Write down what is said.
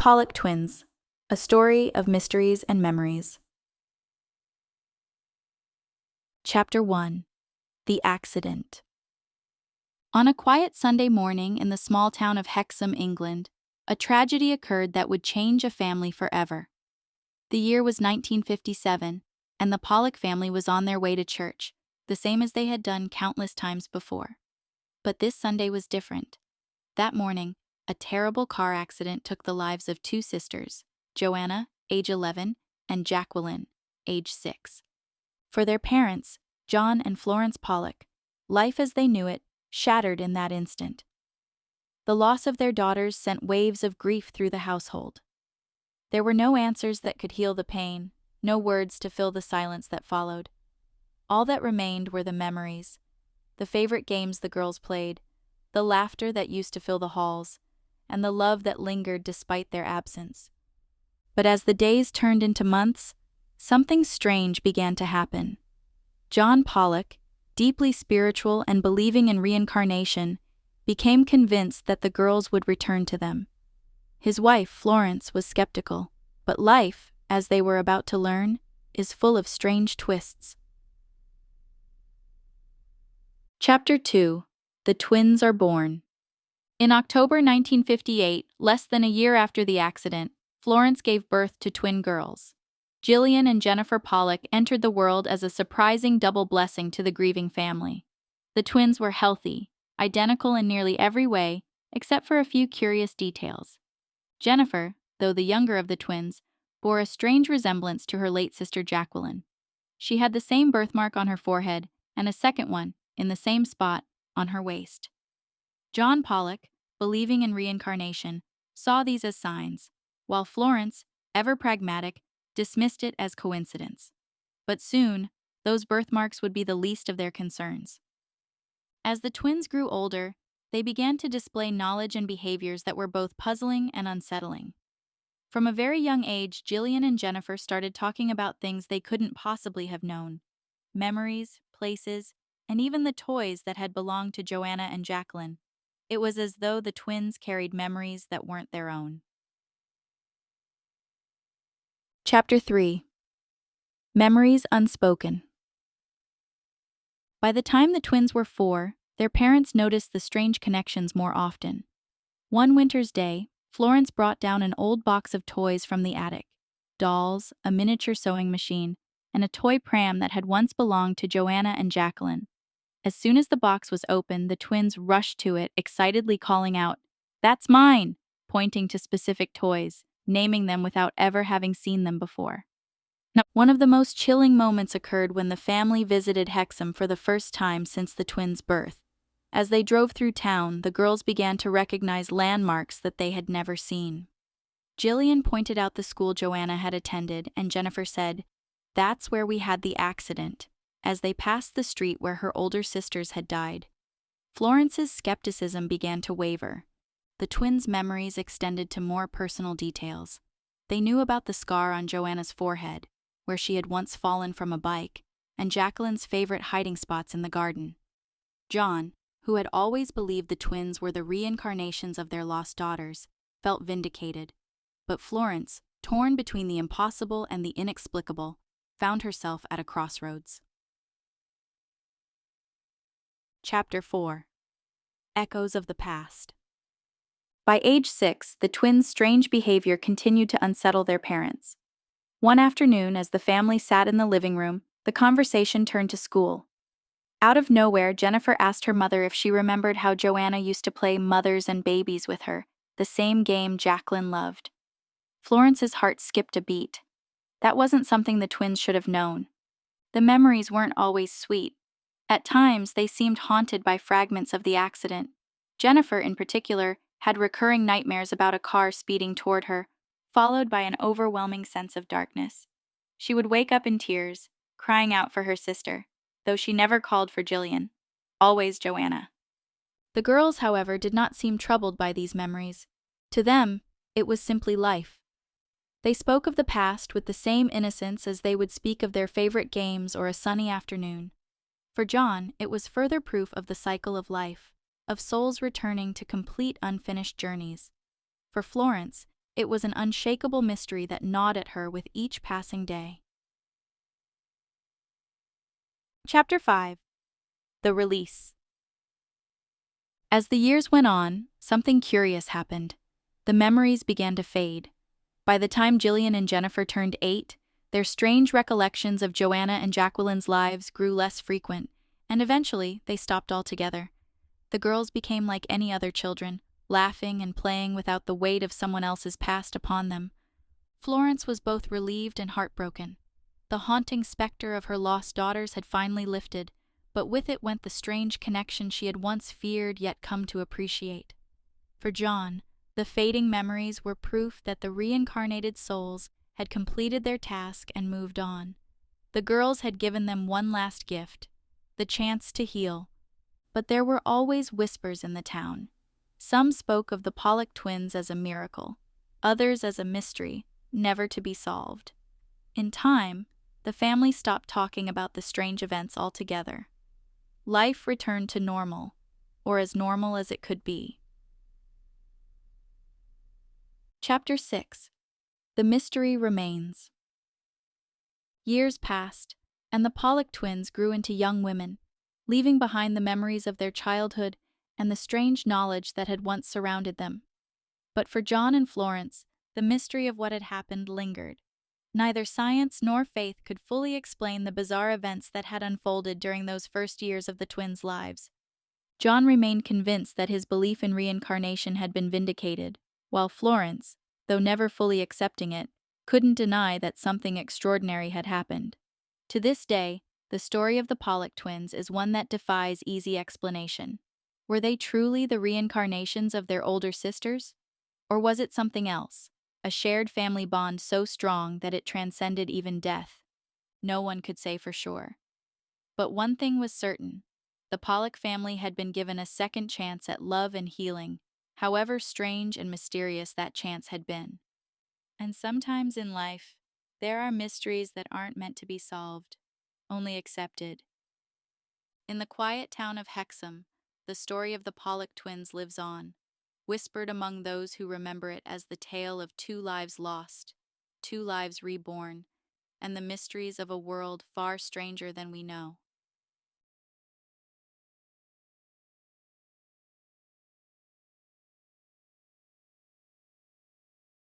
Pollock Twins, a story of mysteries and memories. Chapter 1. The Accident. On a quiet Sunday morning in the small town of Hexham, England, a tragedy occurred that would change a family forever. The year was 1957, and the Pollock family was on their way to church, the same as they had done countless times before. But this Sunday was different. That morning, a terrible car accident took the lives of two sisters, Joanna, age 11, and Jacqueline, age 6. For their parents, John and Florence Pollock, life as they knew it shattered in that instant. The loss of their daughters sent waves of grief through the household. There were no answers that could heal the pain, no words to fill the silence that followed. All that remained were the memories, the favorite games the girls played, the laughter that used to fill the halls, and the love that lingered despite their absence. But as the days turned into months, something strange began to happen. John Pollock, deeply spiritual and believing in reincarnation, became convinced that the girls would return to them. His wife, Florence, was skeptical, but life, as they were about to learn, is full of strange twists. Chapter 2. The Twins are born. In October 1958, less than a year after the accident, Florence gave birth to twin girls. Jillian and Jennifer Pollock entered the world as a surprising double blessing to the grieving family. The twins were healthy, identical in nearly every way, except for a few curious details. Jennifer, though the younger of the twins, bore a strange resemblance to her late sister Jacqueline. She had the same birthmark on her forehead and a second one, in the same spot, on her waist. John Pollock, believing in reincarnation, saw these as signs, while Florence, ever pragmatic, dismissed it as coincidence. But soon, those birthmarks would be the least of their concerns. As the twins grew older, they began to display knowledge and behaviors that were both puzzling and unsettling. From a very young age, Jillian and Jennifer started talking about things they couldn't possibly have known: memories, places, and even the toys that had belonged to Joanna and Jacqueline. It was as though the twins carried memories that weren't their own. Chapter 3. Memories Unspoken. By the time the twins were 4, their parents noticed the strange connections more often. One winter's day, Florence brought down an old box of toys from the attic: dolls, a miniature sewing machine, and a toy pram that had once belonged to Joanna and Jacqueline. As soon as the box was opened, the twins rushed to it, excitedly calling out, "That's mine!" pointing to specific toys, naming them without ever having seen them before. One of the most chilling moments occurred when the family visited Hexham for the first time since the twins' birth. As they drove through town, the girls began to recognize landmarks that they had never seen. Jillian pointed out the school Joanna had attended, and Jennifer said, "That's where we had the accident," as they passed the street where her older sisters had died. Florence's skepticism began to waver. The twins' memories extended to more personal details. They knew about the scar on Joanna's forehead, where she had once fallen from a bike, and Jacqueline's favorite hiding spots in the garden. John, who had always believed the twins were the reincarnations of their lost daughters, felt vindicated. But Florence, torn between the impossible and the inexplicable, found herself at a crossroads. Chapter 4. Echoes of the Past. By age 6, the twins' strange behavior continued to unsettle their parents. One afternoon, as the family sat in the living room, the conversation turned to school. Out of nowhere, Jennifer asked her mother if she remembered how Joanna used to play mothers and babies with her, the same game Jacqueline loved. Florence's heart skipped a beat. That wasn't something the twins should have known. The memories weren't always sweet. At times, they seemed haunted by fragments of the accident. Jennifer, in particular, had recurring nightmares about a car speeding toward her, followed by an overwhelming sense of darkness. She would wake up in tears, crying out for her sister, though she never called for Jillian, always Joanna. The girls, however, did not seem troubled by these memories. To them, it was simply life. They spoke of the past with the same innocence as they would speak of their favorite games or a sunny afternoon. For John, it was further proof of the cycle of life, of souls returning to complete unfinished journeys. For Florence, It was an unshakable mystery that gnawed at her with each passing day. Chapter 5. The Release. As the years went on, something curious happened. The memories began to fade. By the time Jillian and Jennifer turned 8, their strange recollections of Joanna and Jacqueline's lives grew less frequent, and eventually they stopped altogether. The girls became like any other children, laughing and playing without the weight of someone else's past upon them. Florence was both relieved and heartbroken. The haunting specter of her lost daughters had finally lifted, but with it went the strange connection she had once feared yet come to appreciate. For John, the fading memories were proof that the reincarnated souls had completed their task and moved on. The girls had given them one last gift, the chance to heal. But there were always whispers in the town. Some spoke of the Pollock twins as a miracle, others as a mystery, never to be solved. In time, the family stopped talking about the strange events altogether. Life returned to normal, or as normal as it could be. Chapter 6. The Mystery Remains. Years passed, and the Pollock twins grew into young women, leaving behind the memories of their childhood and the strange knowledge that had once surrounded them. But for John and Florence, the mystery of what had happened lingered. Neither science nor faith could fully explain the bizarre events that had unfolded during those first years of the twins' lives. John remained convinced that his belief in reincarnation had been vindicated, while Florence, though never fully accepting it, couldn't deny that something extraordinary had happened. To this day, the story of the Pollock twins is one that defies easy explanation. Were they truly the reincarnations of their older sisters? Or was it something else? A shared family bond so strong that it transcended even death? No one could say for sure. But one thing was certain. The Pollock family had been given a second chance at love and healing, however strange and mysterious that chance had been. And sometimes in life, there are mysteries that aren't meant to be solved, only accepted. In the quiet town of Hexham, the story of the Pollock twins lives on, whispered among those who remember it as the tale of 2 lives lost, 2 lives reborn, and the mysteries of a world far stranger than we know.